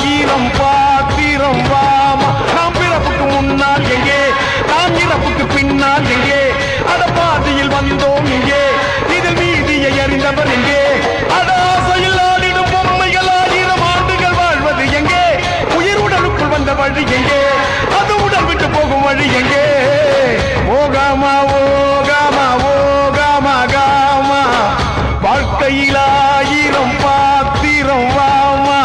ஆயிரம் பாத்திரம் வாமா. நாம் பிறப்புக்கு முன்னால் எங்கே, நாம் இறப்புக்கு பின்னால் எங்கே, அட பாதியில் வந்தோம் இங்கே, இதில் மீதியை அறிந்தவர் எங்கே, அட ஆசையில் ஆடிடும் பொம்மைகள் 1000 ஆண்டுகள் வாழ்வது எங்கே, உயிர் உடலுக்குள் வந்த வழி எங்கே, அது உடல் விட்டு போகும் வழி எங்கே. ஓகாமா ஓகாமா ஓகாமா காமா, வாழ்க்கையில் 1000 பாத்திரம் வாமா.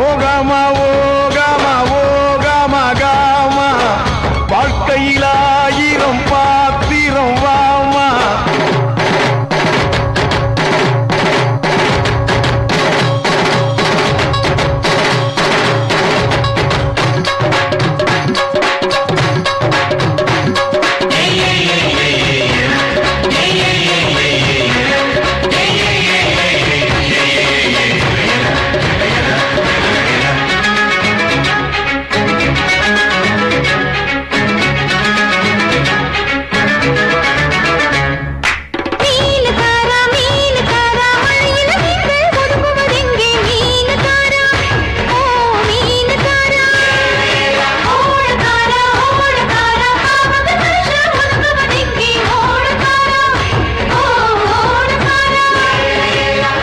ஓகாமா ஓகாமா ஓகாமா காமா, வாழ்க்கையில் 1000 பாத்திரம் வாமா.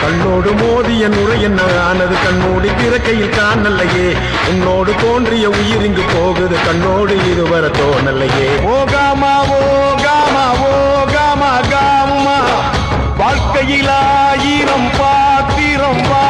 கண்ணோடு மோதிய நுரை என்ன ஆனது, கண்ணோடு பிறக்கையில் காணல்லையே, உன்னோடு தோன்றிய உயிர் இங்கு போகுது, கண்ணோடு இதுவரை தோணல்லையே. ஓகாமா ஓகாமா ஓகாமா காமா, வாழ்க்கையில் 1000 பாத்திரம் வா.